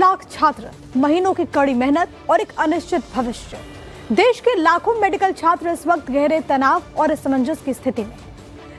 लाख छात्र, महीनों की कड़ी मेहनत और एक अनिश्चित भविष्य। देश के लाखों मेडिकल छात्र इस वक्त गहरे तनाव और असमंजस की स्थिति में।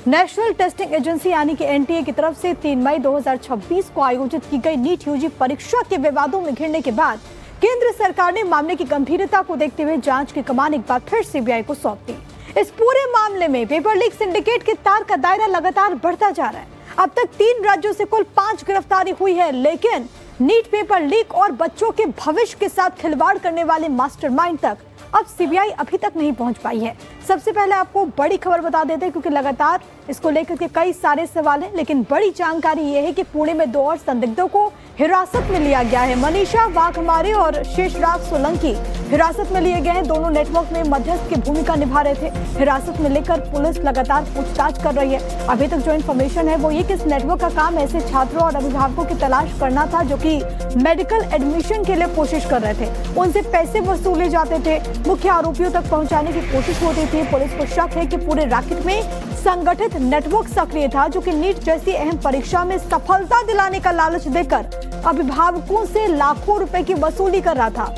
नेशनल टेस्टिंग एजेंसी यानी कि एनटीए की तरफ से 3 मई 2026 को आयोजित की गई नीट यूजी परीक्षा के विवादों में घिरने के बाद केंद्र सरकार ने मामले की गंभीरता को देखते हुए जांच की कमान एक बार फिर सीबीआई को सौंप दी। इस पूरे मामले में पेपर लीक सिंडिकेट के तार का दायरा लगातार बढ़ता जा रहा है। अब तक 3 राज्यों से कुल 5 गिरफ्तारी हुई है, लेकिन नीट पेपर लीक और बच्चों के भविष्य के साथ खिलवाड़ करने वाले मास्टरमाइंड तक अब सीबीआई अभी तक नहीं पहुंच पाई है। सबसे पहले आपको बड़ी खबर बता देते हैं, क्योंकि लगातार इसको लेकर के कई सारे सवाल हैं, लेकिन बड़ी जानकारी यह है कि पुणे में 2 और संदिग्धों को हिरासत में लिया गया है। मनीषा वाघमारे और शेषराज सोलंकी हिरासत में लिए गए हैं। दोनों नेटवर्क में मध्यस्थ की भूमिका निभा रहे थे। हिरासत में लेकर पुलिस लगातार पूछताछ कर रही है। अभी तक जो इन्फॉर्मेशन है वो ये कि इस नेटवर्क का काम ऐसे छात्रों और अभिभावकों की तलाश करना था जो कि मेडिकल एडमिशन के लिए कोशिश कर रहे थे। उनसे पैसे वसूले जाते थे, मुख्य आरोपियों तक पहुंचाने की कोशिश होती थी। पुलिस को शक है कि पूरे रैकेट में संगठित नेटवर्क सक्रिय था, जो कि नीट जैसी अहम परीक्षा में सफलता दिलाने का लालच देकर अभिभावकों से लाखों रुपए की वसूली कर रहा था।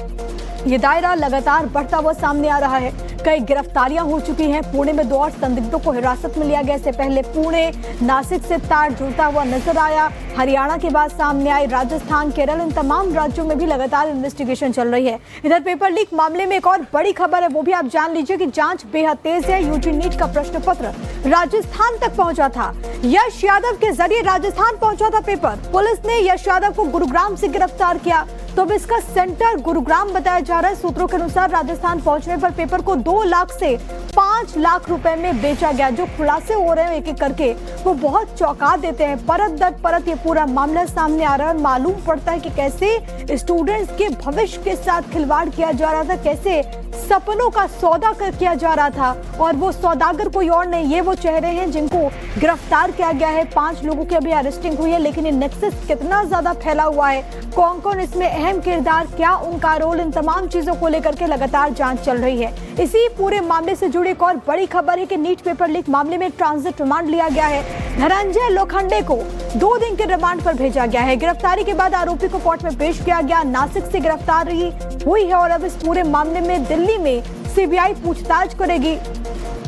ये दायरा लगातार बढ़ता हुआ सामने आ रहा है। कई गिरफ्तारियां हो चुकी हैं। पुणे में 2 और संदिग्धों को हिरासत में लिया गया। इससे पहले पुणे, नासिक से तार जुड़ता हुआ नजर आया। हरियाणा के बाद सामने आई राजस्थान, केरल, इन तमाम राज्यों में भी लगातार इन्वेस्टिगेशन चल रही है। इधर पेपर लीक मामले में एक और बड़ी खबर है, वो भी आप जान लीजिए कि जांच बेहद तेज है। यूजी नीट का प्रश्न पत्र राजस्थान तक पहुंचा था। यश यादव के जरिए राजस्थान पहुंचा था पेपर। पुलिस ने यश यादव को गुरुग्राम से गिरफ्तार किया, तो अब इसका सेंटर गुरुग्राम बताया जा रहा है। सूत्रों के अनुसार राजस्थान पहुंचने पर पेपर को 2 लाख से 5 लाख रुपए में बेचा गया। जो खुलासे हो रहे हैं एक एक करके वो बहुत चौंका देते हैं। परत दर परत ये पूरा मामला सामने आ रहा है और मालूम पड़ता है कि कैसे स्टूडेंट्स के भविष्य के साथ खिलवाड़ किया जा रहा था, कैसे सपनों का सौदा किया जा रहा था। और वो सौदागर कोई और नहीं, ये वो चेहरे हैं जिनको गिरफ्तार किया गया है। 5 लोगों की अभी अरेस्टिंग हुई है, लेकिन ये नेक्सस कितना ज्यादा फैला हुआ है, कौन कौन इसमें अहम किरदार, क्या उनका रोल, इन तमाम चीजों को लेकर के लगातार जांच चल रही है। इसी पूरे मामले से जुड़ी एक और बड़ी खबर है कि नीट पेपर लीक मामले में ट्रांजिट रिमांड लिया गया है। धनंजय लोखंडे को 2 दिन के रिमांड पर भेजा गया है। गिरफ्तारी के बाद आरोपी को कोर्ट में पेश किया गया। नासिक से गिरफ्तारी हुई है और अब इस पूरे मामले में दिल्ली में सीबीआई पूछताछ करेगी।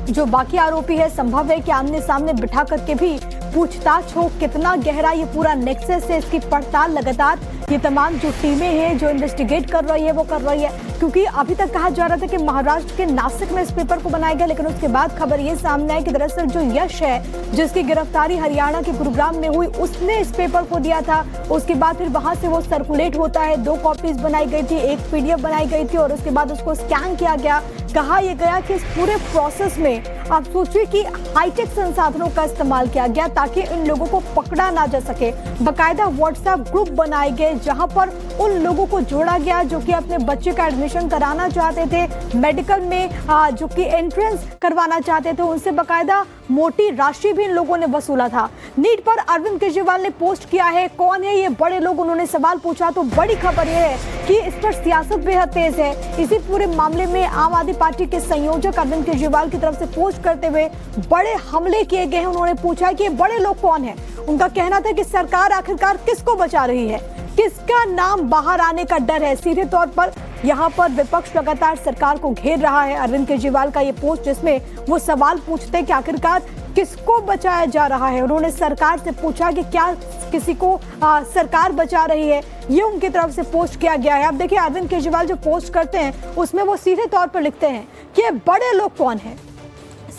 जो बाकी आरोपी है, संभव है कि आमने सामने बिठा करके भी पूछताछ हो। कितना गहरा ये पूरा नेक्सस है, इसकी पड़ताल लगातार ये तमाम जो टीमें हैं जो इन्वेस्टिगेट कर रही है वो कर रही है। क्योंकि अभी तक कहा जा रहा था कि महाराष्ट्र के नासिक में इस पेपर को बनाया गया, लेकिन उसके बाद खबर ये सामने आई कि दरअसल जो यश है जिसकी गिरफ्तारी हरियाणा के गुरुग्राम में हुई, उसने इस पेपर को दिया था। उसके बाद फिर वहां से वो सर्कुलेट होता है। 2 कॉपीज बनाई गई थी, एक पीडीएफ बनाई गई थी और उसके बाद उसको स्कैन किया गया। कहा यह गया कि इस पूरे प्रोसेस में आप सोचिए कि हाईटेक संसाधनों का इस्तेमाल किया गया ताकि इन लोगों को पकड़ा ना जा सके। बकायदा व्हाट्सएप ग्रुप बनाए गए जहां पर उन लोगों को जोड़ा गया जो कि अपने बच्चे का एडमिशन कराना चाहते थे, मेडिकल में जो कि एंट्रेंस करवाना चाहते थे, उनसे बकायदा मोटी राशि भी इन लोगों ने वसूला था। नीट पर अरविंद केजरीवाल ने पोस्ट किया है, कौन है ये बड़े लोग, उन्होंने सवाल पूछा। तो बड़ी खबर यह है कि इस पर सियासत बेहद तेज है। इसी पूरे मामले में आम आदमी पार्टी के संयोजक अरविंद केजरीवाल की तरफ से पोस्ट करते हुए बड़े हमले किए गए हैं। उन्होंने पूछा है कि ये बड़े लोग कौन है। उनका कहना था कि सरकार आखिरकार किसको बचा रही है, किसका नाम बाहर आने का डर है। सीधे तौर पर यहाँ पर विपक्ष लगातार सरकार को घेर रहा है। अरविंद केजरीवाल का ये पोस्ट जिसमें वो सवाल पूछते हैं कि आखिरकार किसको बचाया जा रहा है। उन्होंने सरकार से पूछा कि क्या किसी को सरकार बचा रही है, ये उनकी तरफ से पोस्ट किया गया है। अब देखिए अरविंद केजरीवाल जो पोस्ट करते हैं उसमें वो सीधे तौर पर लिखते हैं कि बड़े लोग कौन है,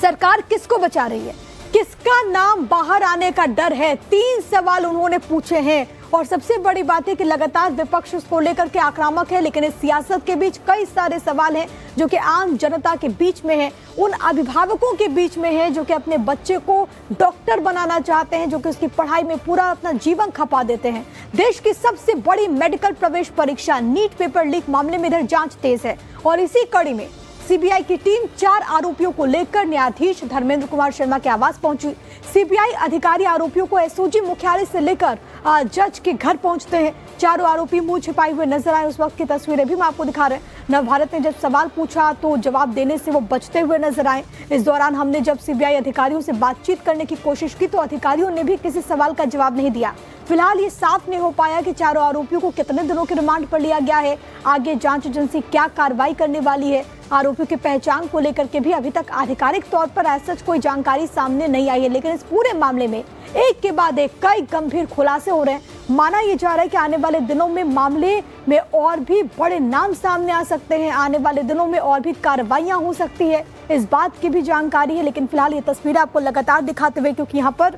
सरकार किसको बचा रही है, किसका नाम बाहर आने का डर है। 3 सवाल उन्होंने पूछे हैं और सबसे बड़ी बात है कि लगातार विपक्ष उसको लेकर के आक्रामक है, लेकिन इस सियासत के बीच कई सारे सवाल हैं जो कि आम जनता के बीच में है, उन अभिभावकों के बीच में है जो कि अपने बच्चे को डॉक्टर बनाना चाहते हैं, जो कि उसकी पढ़ाई में पूरा अपना जीवन खपा देते हैं। देश की सबसे बड़ी मेडिकल प्रवेश परीक्षा नीट पेपर लीक मामले में इधर जांच तेज है और इसी कड़ी में सीबीआई की टीम 4 आरोपियों को लेकर न्यायाधीश धर्मेंद्र कुमार शर्मा के आवास पहुंची। सीबीआई अधिकारी आरोपियों को एसओजी मुख्यालय से लेकर जज के घर पहुंचते हैं। चारों आरोपी मुंह छिपाए हुए नजर आए। उस वक्त की तस्वीरें भी हम आपको दिखा रहे हैं। नवभारत ने जब सवाल पूछा तो जवाब देने से वो बचते हुए नजर आए। इस दौरान हमने जब सीबीआई अधिकारियों से बातचीत करने की कोशिश की तो अधिकारियों ने भी किसी सवाल का जवाब नहीं दिया। फिलहाल ये साफ नहीं हो पाया कि चारों आरोपियों को कितने दिनों के रिमांड पर लिया गया है। आगे जांच एजेंसी क्या कार्रवाई करने वाली है। आरोपियों की पहचान को लेकर के भी अभी तक आधिकारिक तौर पर ऐसा कोई जानकारी सामने नहीं आई है, लेकिन इस पूरे मामले में एक के बाद एक कई गंभीर खुलासे हो रहे हैं। माना यह जा रहा है कि आने वाले दिनों में मामले में और भी बड़े नाम सामने आ सकते हैं। आने वाले दिनों में और भी कार्रवाइयां हो सकती है, इस बात की भी जानकारी है। लेकिन फिलहाल ये तस्वीरें आपको लगातार दिखाते हुए, क्योंकि यहाँ पर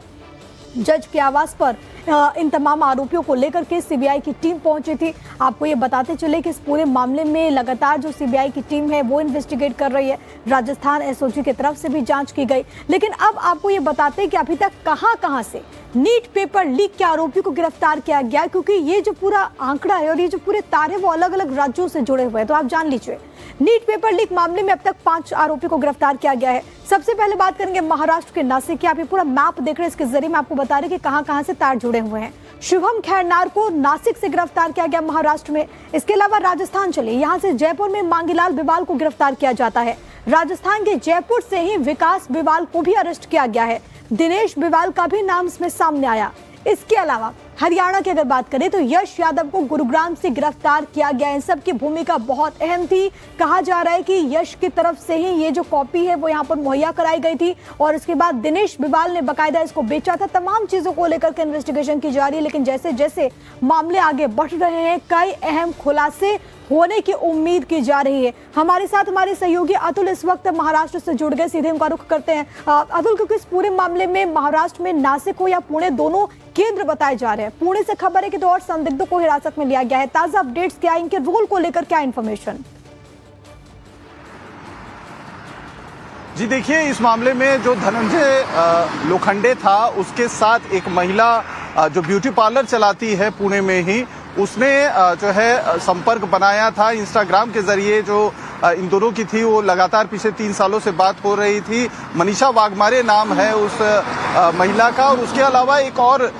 जज के आवास पर इन तमाम आरोपियों को लेकर के सीबीआई की टीम पहुंची थी। आपको ये बताते चले कि इस पूरे मामले में लगातार जो सीबीआई की टीम है वो इन्वेस्टिगेट कर रही है। राजस्थान एसओजी की तरफ से भी जांच की गई। लेकिन अब आपको ये बताते हैं कि अभी तक कहां से नीट पेपर लीक के आरोपियों को गिरफ्तार किया गया, क्योंकि ये जो पूरा आंकड़ा है और ये जो पूरे तारे वो अलग अलग राज्यों से जुड़े हुए हैं। तो आप जान लीजिए, नीट पेपर लीक मामले में अब तक 5 आरोपियों को गिरफ्तार किया गया है। सबसे पहले बात करेंगे महाराष्ट्र के नासिक की। आप ये पूरा मैप देख रहे हैं, इसके जरिए मैं आपको बता रही कि कहां से तार जुड़े हुए हैं। शुभम खैरनार को नासिक से गिरफ्तार किया गया महाराष्ट्र में। इसके अलावा राजस्थान चले, यहाँ से जयपुर में मांगीलाल बिवाल को गिरफ्तार किया जाता है। राजस्थान के जयपुर से ही विकास बिवाल को भी अरेस्ट किया गया है। दिनेश बिवाल का भी नाम इसमें सामने आया। इसके अलावा हरियाणा की अगर बात करें तो यश यादव को गुरुग्राम से गिरफ्तार किया गया। इन सब की भूमिका बहुत अहम थी। कहा जा रहा है कि यश की तरफ से ही ये जो कॉपी है वो यहाँ पर मुहैया कराई गई थी और इसके बाद दिनेश बिवाल ने बकायदा इसको बेचा था। तमाम चीजों को लेकर के इन्वेस्टिगेशन की जा रही है। लेकिन जैसे जैसे मामले आगे बढ़ रहे हैं, कई अहम खुलासे होने की उम्मीद की जा रही है। हमारे साथ हमारे सहयोगी अतुल इस वक्त महाराष्ट्र से जुड़ गए। सीधे उनका रुख करते हैं। अतुल, क्योंकि इस पूरे मामले में महाराष्ट्र में नासिक हो या पुणे, दोनों केंद्र बताए जा रहे हैं। पुणे से खबर है कि 2 और संदिग्धों को हिरासत में लिया गया है। ताजा अपडेट्स क्या, इनके रोल को लेकर क्या इंफॉर्मेशन? जी देखिए, इस मामले में जो धनंजय लोखंडे था उसके साथ एक महिला जो ब्यूटी पार्लर चलाती है पुणे में ही, उसने जो है संपर्क बनाया था इंस्टाग्राम के जरिए। जो इन दोनों की थी वो लगातार पिछले 3 सालों से बात हो रही थी। मनीषा वाघमारे नाम है उस महिला का। और उसके अलावा एक और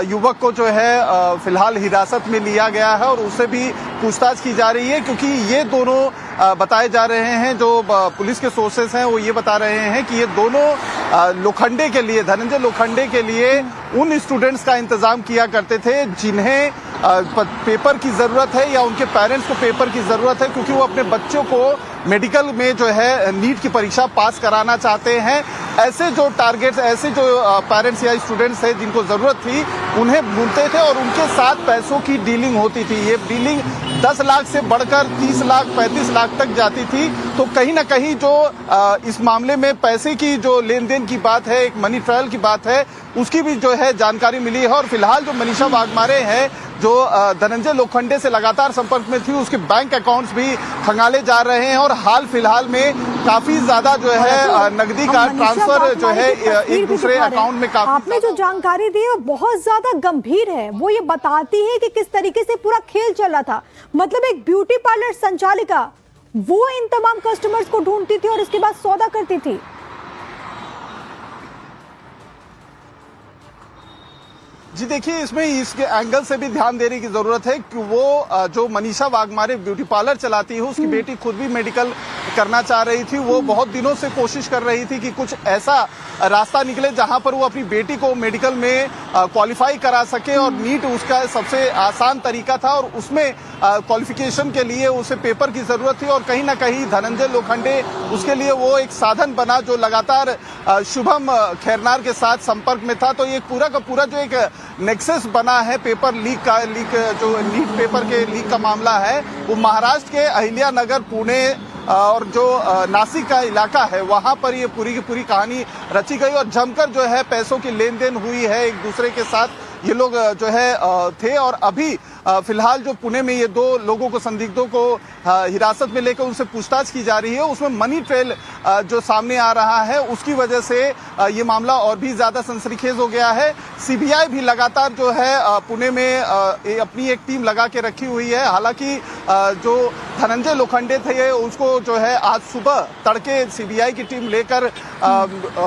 युवक को जो है फिलहाल हिरासत में लिया गया है और उससे भी पूछताछ की जा रही है, क्योंकि ये दोनों बताए जा रहे हैं, जो पुलिस के सोर्सेस हैं वो ये बता रहे हैं कि ये दोनों लोखंडे के लिए, धनंजय लोखंडे के लिए उन स्टूडेंट्स का इंतजाम किया करते थे जिन्हें पेपर की जरूरत है या उनके पेरेंट्स को पेपर की जरूरत है, क्योंकि वो अपने बच्चों को मेडिकल में जो है नीट की परीक्षा पास कराना चाहते हैं। ऐसे जो टारगेट्स, ऐसे जो पेरेंट्स या स्टूडेंट्स हैं जिनको जरूरत थी, उन्हें ढूंढते थे और उनके साथ पैसों की डीलिंग होती थी। ये डीलिंग 10 लाख से बढ़कर 30 लाख 35 लाख तक जाती थी। तो कहीं ना कहीं जो इस मामले में पैसे की जो लेन देन की बात है, एक मनी ट्रायल की बात है, उसकी भी जो है जानकारी मिली है। और फिलहाल जो मनीषा वाघमारे है, जो धनंजय लोखंडे से लगातार संपर्क में थी, उसके बैंक अकाउंट्स भी खंगाले जा रहे हैं और हाल फिलहाल में काफी ज्यादा जो है नकदी का ट्रांसफर जो है एक दूसरे अकाउंट में काफी। आपने जो जानकारी दी है वो बहुत ज्यादा गंभीर है। वो ये बताती है कि किस तरीके से पूरा खेल चल रहा था। मतलब एक ब्यूटी पार्लर संचालिका वो इन तमाम कस्टमर्स को ढूंढती थी और इसके बाद सौदा करती थी। जी देखिए, इसमें इसके एंगल से भी ध्यान देने की जरूरत है कि वो जो मनीषा वाघमारे ब्यूटी पार्लर चलाती है, उसकी बेटी खुद भी मेडिकल करना चाह रही थी। वो बहुत दिनों से कोशिश कर रही थी कि कुछ ऐसा रास्ता निकले जहां पर वो अपनी बेटी को मेडिकल में क्वालिफाई करा सके और नीट उसका सबसे आसान तरीका था और उसमें क्वालिफिकेशन के लिए उसे पेपर की जरूरत थी। और कहीं ना कहीं धनंजय लोखंडे उसके लिए वो एक साधन बना, जो लगातार शुभम खैरनार के साथ संपर्क में था। तो ये पूरा का पूरा जो एक नेक्सस बना है पेपर लीक का, जो नीट पेपर के लीक का मामला है, वो महाराष्ट्र के अहिल्या नगर, पुणे और जो नासिक का इलाका है, वहां पर ये पूरी की पूरी कहानी रची गई और जमकर जो है पैसों की लेन देन हुई है एक दूसरे के साथ। ये लोग जो है थे और अभी फिलहाल जो पुणे में ये 2 लोगों को, संदिग्धों को हिरासत में लेकर उनसे पूछताछ की जा रही है, उसमें मनी ट्रेल जो सामने आ रहा है, उसकी वजह से ये मामला और भी ज्यादा सनसनीखेज हो गया है। सीबीआई भी लगातार जो है पुणे में अपनी एक टीम लगा के रखी हुई है। हालांकि जो धनंजय लोखंडे थे उसको जो है आज सुबह तड़के सीबीआई की टीम लेकर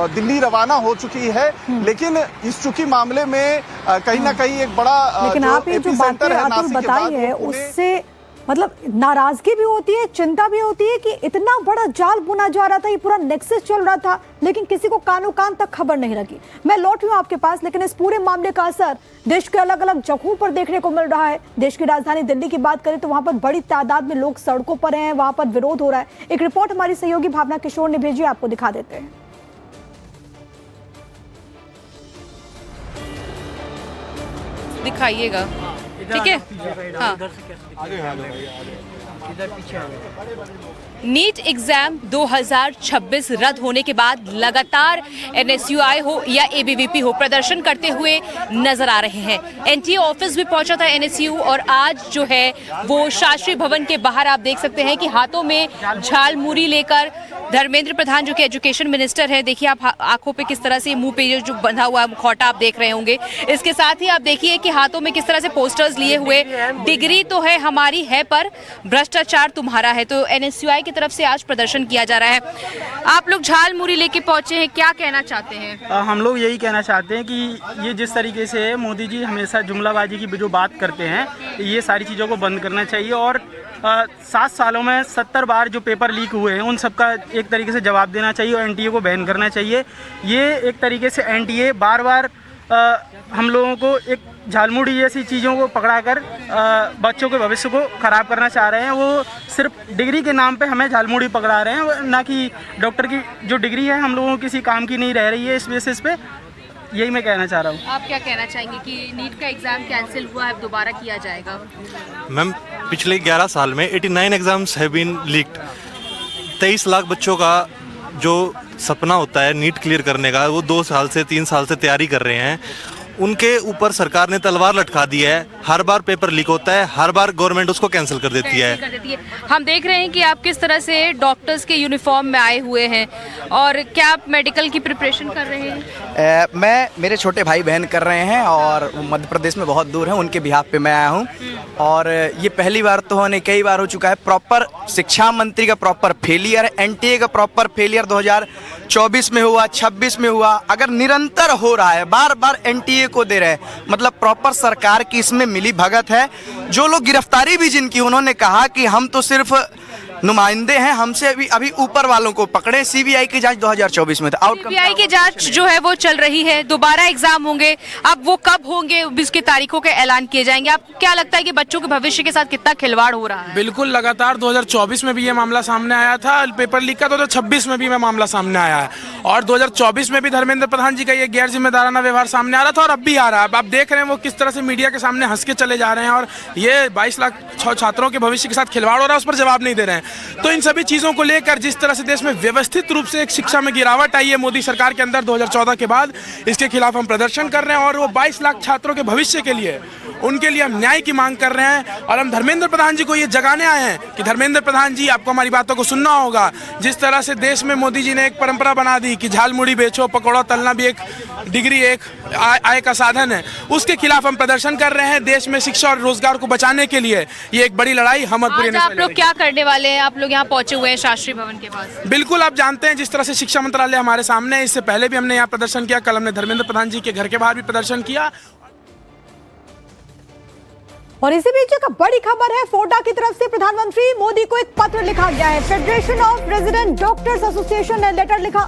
दिल्ली रवाना हो चुकी है, लेकिन इस चुकी मामले में कहीं ना कहीं एक बड़ा लेकिन आप ये जो बातें अतुल बताई है उससे मतलब नाराजगी भी होती है, चिंता भी होती है कि इतना बड़ा जाल बुना जा रहा था, ये पूरा नेक्सस चल रहा था, लेकिन किसी को कानो कान तक खबर नहीं लगी। मैं लौट रही हूं आपके पास, लेकिन इस पूरे मामले का असर देश के अलग अलग जगहों पर देखने को मिल रहा है। देश की राजधानी दिल्ली की बात करें तो वहां पर बड़ी तादाद में लोग सड़कों पर हैं, वहां पर विरोध हो रहा है। एक रिपोर्ट हमारी सहयोगी भावना किशोर ने भेजी, आपको दिखा देते हैं। दिखाइएगा, ठीक है? हाँ। नीट एग्जाम 2026 रद्द होने के बाद लगातार एनएसयूआई हो या एबीवीपी हो प्रदर्शन करते हुए नजर आ रहे हैं। एनटीए ऑफिस भी पहुंचा था एनएसयू, और आज जो है वो शास्त्री भवन के बाहर आप देख सकते हैं कि हाथों में झालमुरी लेकर धर्मेंद्र प्रधान जो कि एजुकेशन मिनिस्टर है, देखिए आप आंखों पे किस तरह से, मुंह पे जो बंधा हुआ मुखौटा आप देख रहे होंगे। इसके साथ ही आप देखिए कि हाथों में किस तरह से पोस्टर्स लिए हुए, डिग्री तो है हमारी है पर भ्रष्टाचार तुम्हारा है। तो एनएसयूआई की तरफ से आज प्रदर्शन किया जा रहा है। आप लोग झालमुरी लेके पहुंचे हैं, क्या कहना चाहते हैं? हम लोग यही कहना चाहते हैं कि ये जिस तरीके से मोदी जी हमेशा जुमलाबाजी की जो बात करते हैं, ये सारी चीज़ों को बंद करना चाहिए। और 7 सालों में 70 बार जो पेपर लीक हुए हैं उन सबका एक तरीके से जवाब देना चाहिए और एनटीए को बैन करना चाहिए। ये एक तरीके से एनटीए बार बार हम लोगों को एक झालमुड़ी जैसी चीज़ों को पकड़ाकर बच्चों के भविष्य को ख़राब करना चाह रहे हैं। वो सिर्फ डिग्री के नाम पे हमें झालमुड़ी पकड़ा रहे हैं, ना कि डॉक्टर की जो डिग्री है हम लोगों को किसी काम की नहीं रह रही है इस बेसिस पे। यही मैं कहना चाह रहा हूँ। आप क्या कहना चाहेंगे कि नीट का एग्जाम कैंसिल हुआ है, दोबारा किया जाएगा? मैम, पिछले 11 साल में 89 exams have been leaked. 23 lakh बच्चों का जो सपना होता है नीट क्लियर करने का, वो 2 साल से 3 साल से तैयारी कर रहे हैं। उनके ऊपर सरकार ने तलवार लटका दी है। हर बार पेपर लीक होता है, हर बार गवर्नमेंट उसको कैंसिल कर देती है। हम देख रहे हैं कि आप किस तरह से डॉक्टर्स के यूनिफॉर्म में आए हुए हैं, और क्या आप मेडिकल की प्रिपरेशन कर रहे हैं? मेरे छोटे भाई बहन कर रहे हैं और मध्य प्रदेश में बहुत दूर हैं, उनके बिहाफ पे मैं आया हूँ। और ये पहली बार तो होने कई बार हो चुका है। प्रॉपर शिक्षा मंत्री का प्रॉपर फेलियर, एनटीए का प्रॉपर फेलियर 2024 में हुआ, 26 में हुआ। अगर निरंतर हो रहा है, बार बार एनटीए को दे रहे हैं, मतलब प्रॉपर सरकार की इसमें मिली भगत है। जो लोग गिरफ्तारी भी जिनकी, उन्होंने कहा कि हम तो सिर्फ नुमाइंदे हैं, हमसे अभी ऊपर वालों को पकड़े। सीबीआई की जांच 2024 में था। सीबीआई की जांच जो है वो चल रही है, दोबारा एग्जाम होंगे। अब वो कब होंगे, इसकी तारीखों के ऐलान किए जाएंगे। आपको क्या लगता है कि बच्चों के भविष्य के साथ कितना खिलवाड़ हो रहा है? बिल्कुल, लगातार 2024 में भी ये मामला सामने आया था पेपर लीक का, 2026 में भी ये मामला सामने आया है, और 2024 में भी धर्मेंद्र प्रधान जी का ये गैर जिम्मेदाराना व्यवहार सामने आ रहा था, और अब भी आ रहा है। आप देख रहे हैं वो किस तरह से मीडिया के सामने हंस के चले जा रहे हैं, और ये 22 लाख छात्रों के भविष्य के साथ खिलवाड़ हो रहा है, उस पर जवाब नहीं दे रहे हैं। तो इन सभी चीजों को लेकर जिस तरह से देश में व्यवस्थित रूप से एक शिक्षा में गिरावट आई है मोदी सरकार के अंदर 2014 के बाद, इसके खिलाफ हम प्रदर्शन कर रहे हैं। और वो 22 लाख छात्रों के भविष्य के लिए, उनके लिए हम न्याय की मांग कर रहे हैं। और हम धर्मेंद्र प्रधान जी को ये जगाने आए हैं कि धर्मेंद्र प्रधान जी, आपको हमारी बातों को सुनना होगा। जिस तरह से देश में मोदी जी ने एक परंपरा बना दी कि झालमुड़ी बेचो, पकौड़ा तलना भी एक डिग्री, एक आय का साधन है, उसके खिलाफ हम प्रदर्शन कर रहे हैं। देश में शिक्षा और रोजगार को बचाने के लिए ये एक बड़ी लड़ाई हम आप लोग क्या करने वाले हैं? आप लोग यहाँ पहुंचे हुए हैं शास्त्री भवन के पास। बिल्कुल, आप जानते हैं जिस तरह से शिक्षा मंत्रालय हमारे सामने है, इससे पहले भी हमने यहाँ प्रदर्शन किया। कल हमने धर्मेंद्र प्रधान जी के घर के बाहर भी प्रदर्शन किया। और इसी बीच एक बड़ी खबर है, फोडा की तरफ से प्रधानमंत्री मोदी को एक पत्र लिखा गया है। Federation of resident doctors association ने लेटर लिखा,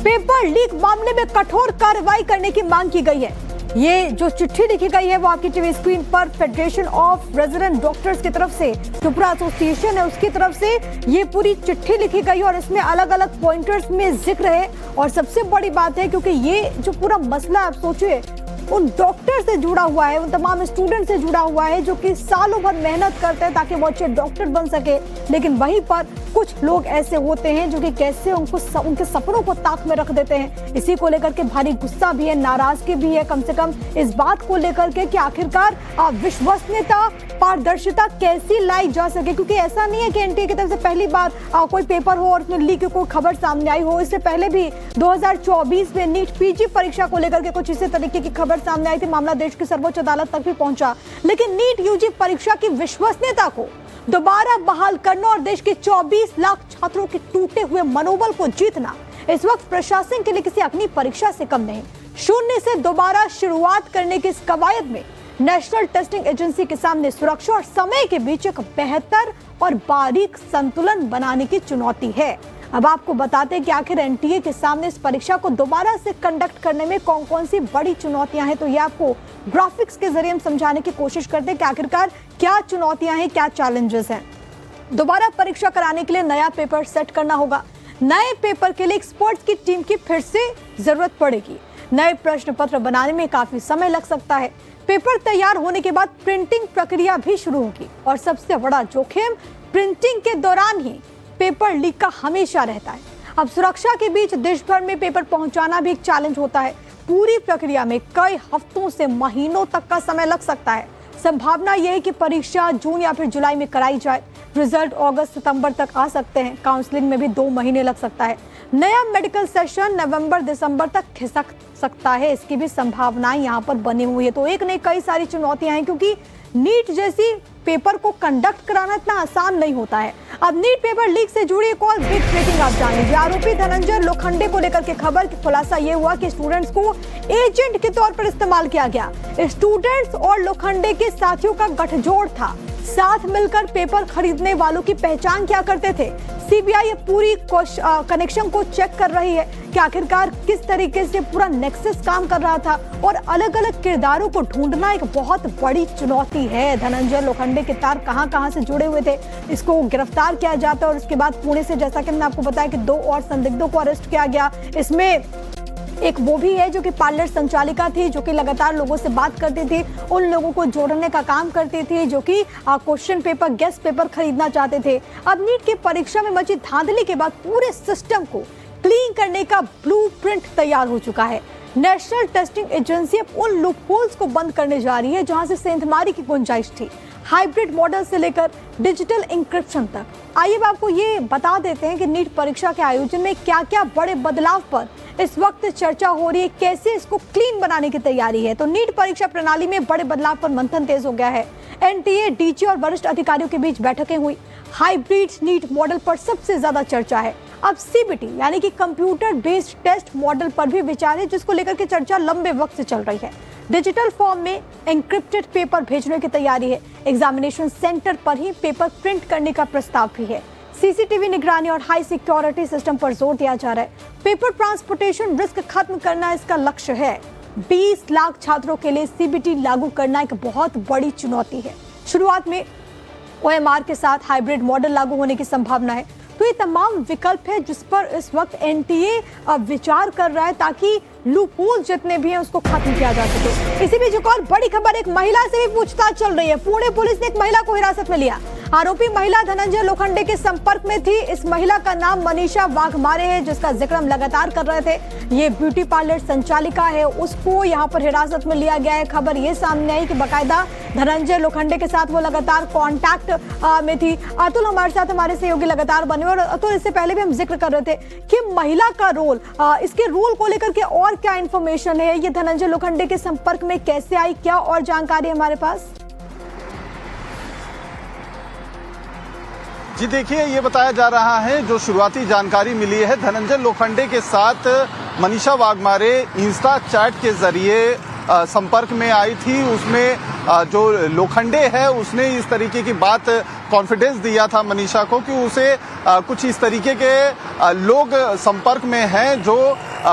पेपर लीक मामले में कठोर कार्रवाई करने की मांग की गई है। ये जो चिट्ठी लिखी गई है वो आपकी टीवी स्क्रीन पर फेडरेशन ऑफ रेजिडेंट डॉक्टर्स की तरफ से, जो पूरा एसोसिएशन है उसकी तरफ से ये पूरी चिट्ठी लिखी गई, और इसमें अलग अलग पॉइंटर्स में जिक्र है। और सबसे बड़ी बात है, क्योंकि ये जो पूरा मसला आप सोचिए उन डॉक्टर से जुड़ा हुआ है, उन तमाम स्टूडेंट से जुड़ा हुआ है जो कि सालों भर मेहनत करते हैं ताकि वो अच्छे डॉक्टर बन सके, लेकिन वहीं पर कुछ लोग ऐसे होते हैं जो कि कैसे उनके सपनों को ताक में रख देते हैं। इसी को लेकर के भारी गुस्सा भी है, नाराजगी भी है, कम से कम इस बात को लेकर के कि आखिरकार विश्वसनीयता, पारदर्शिता कैसी लाई जा सके, क्योंकि ऐसा नहीं है कि एनटीए की तरफ से पहली बार कोई पेपर हो और उसमें लीक कोई खबर सामने आई हो। इससे पहले भी 2024 में नीट पीजी परीक्षा को लेकर के कुछ इसी तरीके की खबर सामने आई थी। मामला देश की सर्वोच्च अदालत तक भी पहुंचा, लेकिन नीट यूजी परीक्षा की विश्वसनीयता को दोबारा बहाल करना और देश के 24 लाख छात्रों के टूटे हुए मनोबल को जीतना इस वक्त प्रशासन के लिए किसी अग्नि परीक्षा से कम नहीं। शून्य से दोबारा शुरुआत करने की इस कवायद में नेशनल टेस्टिंग एजेंसी के सामने सुरक्षा और समय के बीच एक बेहतर और बारीक संतुलन बनाने की चुनौती है। अब आपको बताते हैं कि आखिर एनटीए के सामने इस परीक्षा को दोबारा से कंडक्ट करने में कौन कौन सी बड़ी चुनौतियां हैं। तो ये आपको ग्राफिक्स के जरिए हम समझाने की कोशिश करते हैं कि आखिरकार क्या चुनौतियां हैं, क्या चैलेंजेस हैं। दोबारा परीक्षा कराने के लिए नया पेपर सेट करना होगा। नए पेपर के लिए एक्सपर्ट्स की टीम की फिर से जरूरत पड़ेगी। नए प्रश्न पत्र बनाने में काफी समय लग सकता है। पेपर तैयार होने के बाद प्रिंटिंग प्रक्रिया भी शुरू होगी और सबसे बड़ा जोखिम प्रिंटिंग के दौरान ही पेपर लीक का हमेशा रहता है। अब सुरक्षा के बीच देश भर में पेपर पहुंचाना भी एक चैलेंज होता है। पूरी प्रक्रिया में कई हफ्तों से महीनों तक का समय लग सकता है। संभावना यह है कि परीक्षा जून या फिर जुलाई में कराई जाए। रिजल्ट अगस्त सितंबर तक आ सकते हैं। काउंसलिंग में भी 2 महीने लग सकता है। नया मेडिकल सेशन नवंबर दिसंबर तक खिसक सकता है, इसकी भी संभावनाएं यहाँ पर बनी हुई है। तो एक नहीं कई सारी चुनौतियां हैं, क्योंकि नीट जैसी पेपर को कंडक्ट कराना इतना आसान नहीं होता है। अब नीट पेपर लीक से जुड़ी एक और बिग ब्रेकिंग आप जान लीजिए। आरोपी धनंजय लोखंडे को लेकर के खबर की खुलासा ये हुआ कि स्टूडेंट्स को एजेंट के तौर पर इस्तेमाल किया गया। स्टूडेंट्स और लोखंडे के साथियों का गठजोड़ था। साथ मिलकर पेपर खरीदने वालों की पहचान क्या करते थे। सीबीआई पूरी कनेक्शन को चेक कर रही है कि आखिरकार किस तरीके से पूरा नेक्सस काम कर रहा था और अलग अलग किरदारों को ढूंढना एक बहुत बड़ी चुनौती है। धनंजय लोखंडे के तार कहां से जुड़े हुए थे, इसको गिरफ्तार किया जाता है और उसके बाद पुणे से, जैसा कि मैंने आपको बताया, कि 2 और संदिग्धों को अरेस्ट किया गया। इसमें एक वो भी है जो कि पार्लर संचालिका थी, जो कि लगातार लोगों से बात करती थी, उन लोगों को जोड़ने का काम करती थी जो कि क्वेश्चन पेपर, गेस्ट पेपर खरीदना चाहते थे। अब नीट की परीक्षा में मची धांधली के बाद पूरे सिस्टम को क्लीन करने का ब्लूप्रिंट तैयार हो चुका है। नेशनल टेस्टिंग एजेंसी अब उन लूपहोल्स को बंद करने जा रही है जहां से सेंधमारी की गुंजाइश थी। हाइब्रिड मॉडल से लेकर डिजिटल इंक्रिप्शन तक। आइए अब आपको ये बता देते हैं कि नीट परीक्षा के आयोजन में क्या क्या बड़े बदलाव पर इस वक्त चर्चा हो रही है, कैसे इसको क्लीन बनाने की तैयारी है। तो नीट परीक्षा प्रणाली में बड़े बदलाव पर मंथन तेज हो गया है। एनटीए, डीजी और वरिष्ठ अधिकारियों के बीच बैठकें हुई। हाइब्रिड नीट मॉडल पर सबसे ज्यादा चर्चा है। अब सीबीटी यानी कि कंप्यूटर बेस्ड टेस्ट मॉडल पर भी विचार है, जिसको लेकर के चर्चा लंबे वक्त से चल रही है। डिजिटल फॉर्म में एन्क्रिप्टेड पेपर भेजने की तैयारी है। एग्जामिनेशन सेंटर पर ही पेपर प्रिंट करने का प्रस्ताव भी है। सीसीटीवी निगरानी और हाई सिक्योरिटी सिस्टम पर जोर दिया जा रहा है। पेपर ट्रांसपोर्टेशन रिस्क खत्म करना इसका लक्ष्य है। 20 लाख छात्रों के लिए सीबीटी लागू करना एक बहुत बड़ी चुनौती है। शुरुआत में ओएमआर के साथ हाइब्रिड मॉडल लागू होने की संभावना है। तो ये तमाम विकल्प है जिस पर इस वक्त एनटीए विचार कर रहा है, ताकि लूपहोल जितने भी हैं उसको खत्म किया जा सके। इसी बीच एक और बड़ी खबर, एक महिला से भी पूछताछ चल रही है। पुणे पुलिस ने एक महिला को हिरासत में लिया। आरोपी महिला धनंजय लोखंडे के संपर्क में थी। इस महिला का नाम मनीषा वाघमारे है, जिसका जिक्र हम लगातार कर रहे थे। ये ब्यूटी पार्लर संचालिका है, उसको यहाँ पर हिरासत में लिया गया है। खबर ये सामने आई कि बाकायदा धनंजय लोखंडे के साथ वो लगातार कांटेक्ट में थी। अतुल हमारे साथ, हमारे सहयोगी लगातार बने। और अतुल, इससे पहले भी हम जिक्र कर रहे थे कि महिला का रोल, इसके रोल को लेकर के और क्या इंफॉर्मेशन है, ये धनंजय लोखंडे के संपर्क में कैसे आई, क्या और जानकारी हमारे पास? जी देखिए, ये बताया जा रहा है, जो शुरुआती जानकारी मिली है, धनंजय लोखंडे के साथ मनीषा वाघमारे इंस्टा चैट के जरिए संपर्क में आई थी। उसमें जो लोखंडे है उसने इस तरीके की बात, कॉन्फिडेंस दिया था मनीषा को कि उसे कुछ इस तरीके के लोग संपर्क में हैं जो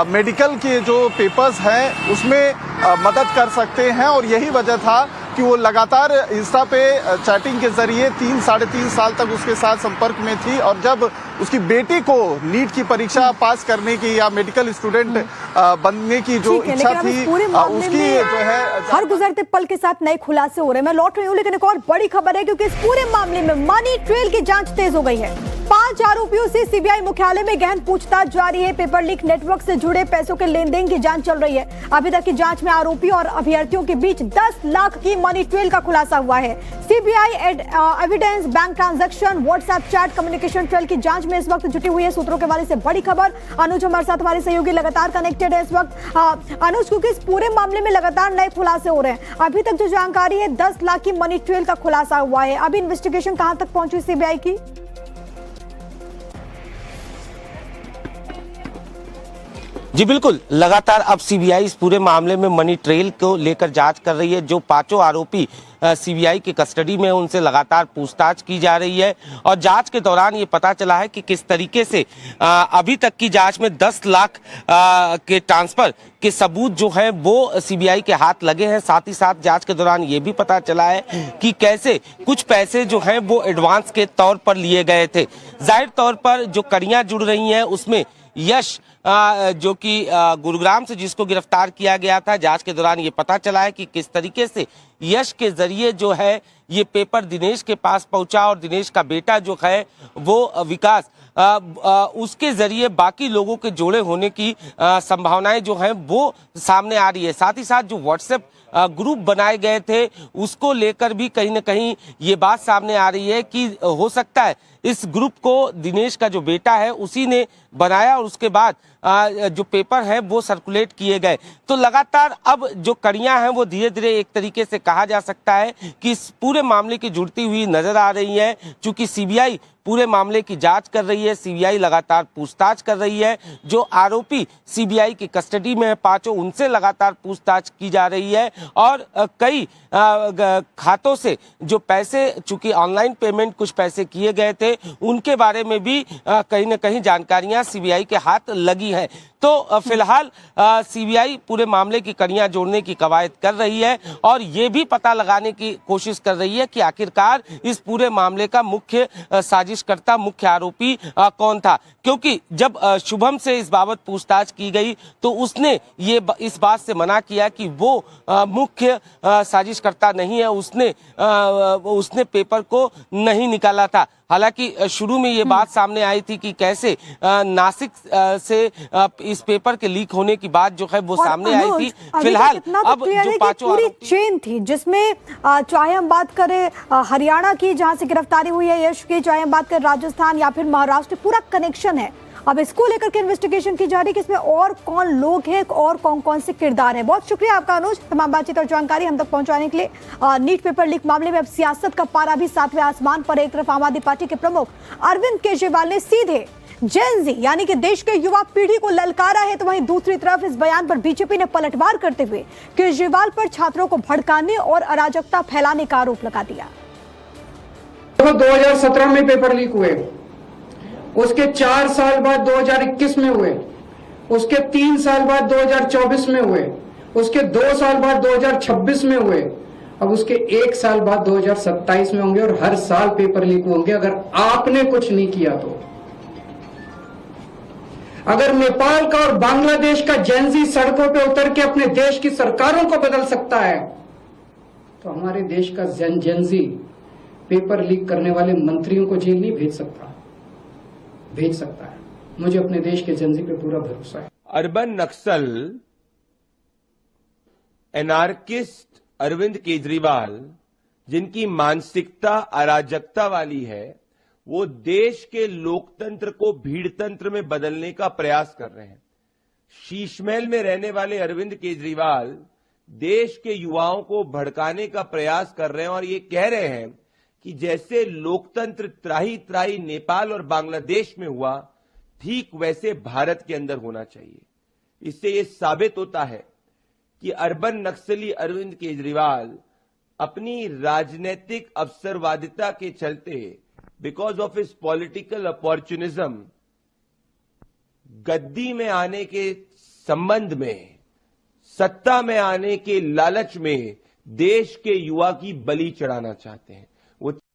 मेडिकल के जो पेपर्स हैं उसमें मदद कर सकते हैं। और यही वजह था कि वो लगातार इंस्टा पे चैटिंग के जरिए 3-3.5 साल तक उसके साथ संपर्क में थी। और जब उसकी बेटी को नीट की परीक्षा पास करने की या मेडिकल स्टूडेंट बनने की जो इच्छा थी, उसकी जो है हर गुजरते पल के साथ नए खुलासे हो रहे हैं। मैं लौट रही हूँ, लेकिन एक और बड़ी खबर है, क्योंकि इस पूरे मामले में मनी ट्रेल की जांच तेज हो गई है। 5 आरोपियों से सीबीआई मुख्यालय में गहन पूछताछ जारी है। पेपर लीक नेटवर्क से जुड़े पैसों के लेन देन की जांच चल रही है। अभी तक की जांच में आरोपी और अभ्यर्थियों के बीच 10 लाख की मनी ट्रेल का खुलासा हुआ है। CBI evidence, bank transaction, WhatsApp chat, communication trail की जांच में इस वक्त जुटी हुई है। सूत्रों के हवाले से बड़ी खबर। अनुज हमारे साथ, हमारे सहयोगी लगातार कनेक्टेड है इस वक्त। अनुज, क्योंकि इस पूरे मामले में लगातार नए खुलासे हो रहे हैं, अभी तक जो जानकारी है 10 लाख की मनी ट्रेल का खुलासा हुआ है। अभी इन्वेस्टिगेशन कहां तक पहुंची सीबीआई की? जी बिल्कुल, लगातार अब सीबीआई इस पूरे मामले में मनी ट्रेल को लेकर जांच कर रही है। जो 5 आरोपी सीबीआई की कस्टडी में, उनसे लगातार पूछताछ की जा रही है और जांच के दौरान ये पता चला है कि किस तरीके से अभी तक की जांच में 10 लाख के ट्रांसफर के सबूत जो हैं वो सीबीआई के हाथ लगे हैं। साथ ही साथ जांच के दौरान ये भी पता चला है कि कैसे कुछ पैसे जो हैं वो एडवांस के तौर पर लिए गए थे। जाहिर तौर पर जो कड़ियां जुड़ रही हैं उसमें यश जो कि गुरुग्राम से जिसको गिरफ्तार किया गया था, जांच के दौरान ये पता चला है कि किस तरीके से यश के जरिए जो है ये पेपर दिनेश के पास पहुंचा और दिनेश का बेटा जो है वो विकास उसके जरिए बाकी लोगों के जोड़े होने की संभावनाएं जो हैं वो सामने आ रही है। साथ ही साथ जो व्हाट्सएप ग्रुप बनाए गए थे उसको लेकर भी कहीं ना कहीं ये बात सामने आ रही है कि हो सकता है इस ग्रुप को दिनेश का जो बेटा है उसी ने बनाया और उसके बाद जो पेपर है वो सर्कुलेट किए गए। तो लगातार अब जो कड़ियां हैं वो धीरे धीरे एक तरीके से कहा जा सकता है कि इस पूरे मामले की जुड़ती हुई नजर आ रही है। चूंकि सीबीआई पूरे मामले की जांच कर रही है, सीबीआई लगातार पूछताछ कर रही है। जो आरोपी सीबीआई की कस्टडी में है 5, उनसे लगातार पूछताछ की जा रही है और कई खातों से जो पैसे, चूंकि ऑनलाइन पेमेंट कुछ पैसे किए गए थे, उनके बारे में भी कहीं ना कहीं जानकारियां सीबीआई के हाथ लगी है। तो फिलहाल सीबीआई पूरे मामले की कड़ियां जोड़ने की कवायद कर रही है और ये भी पता लगाने की कोशिश कर रही है कि आखिरकार इस पूरे मामले का मुख्य साजिशकर्ता, मुख्य आरोपी कौन था। क्योंकि जब शुभम से इस बाबत पूछताछ की गई तो उसने ये इस बात से मना किया कि वो मुख्य साजिशकर्ता नहीं है, उसने पेपर को नहीं निकाला था। हालांकि शुरू में ये बात सामने आई थी कि कैसे नासिक से इस पेपर के लीक होने की बात जो है वो सामने आई थी। फिलहाल अब जो 5 पूरी चेन थी जिसमें चाहे हम बात करें हरियाणा की जहां से गिरफ्तारी हुई है यश की, चाहे हम बात करें राजस्थान या फिर महाराष्ट्र, पूरा कनेक्शन है। अब इसको लेकर के इन्वेस्टिगेशन की जा रही है कि इसमें और कौन लोग हैं और कौन कौन से किरदार हैं। बहुत शुक्रिया आपका अनुज, तमाम बातचीत और जानकारी हम तक पहुंचाने के लिए। नीट पेपर लीक मामले में अब सियासत का पारा भी 7वें आसमान पर। एक तरफ आम आदमी पार्टी के प्रमुख अरविंद केजरीवाल ने सीधे जेन जी यानी कि देश के युवा पीढ़ी को ललकारा है, तो वहीं दूसरी तरफ इस बयान पर बीजेपी ने पलटवार करते हुए केजरीवाल पर छात्रों को भड़काने और अराजकता फैलाने का आरोप लगा दिया। 2017 में पेपर लीक हुए, उसके 4 साल बाद 2021 में हुए, उसके 3 साल बाद 2024 में हुए, उसके 2 साल बाद 2026 में हुए, अब उसके 1 साल बाद 2027 में होंगे और हर साल पेपर लीक होंगे अगर आपने कुछ नहीं किया तो। अगर नेपाल का और बांग्लादेश का जेनजी सड़कों पे उतर के अपने देश की सरकारों को बदल सकता है तो हमारे देश का जेनजी पेपर लीक करने वाले मंत्रियों को जेल नहीं भेज सकता है। मुझे अपने देश के जेनजी पे पूरा भरोसा है। अर्बन नक्सल एनार्किस्ट अरविंद केजरीवाल, जिनकी मानसिकता अराजकता वाली है, वो देश के लोकतंत्र को भीड़तंत्र में बदलने का प्रयास कर रहे हैं। शीशमहल में रहने वाले अरविंद केजरीवाल देश के युवाओं को भड़काने का प्रयास कर रहे हैं और ये कह रहे हैं कि जैसे लोकतंत्र त्राही त्राही नेपाल और बांग्लादेश में हुआ, ठीक वैसे भारत के अंदर होना चाहिए। इससे ये साबित होता है कि अर्बन नक्सली अरविंद केजरीवाल अपनी राजनीतिक अवसरवादिता के चलते, because of his political opportunism, गद्दी में आने के संबंध में, सत्ता में आने के लालच में देश के युवा की बलि चढ़ाना चाहते हैं। वो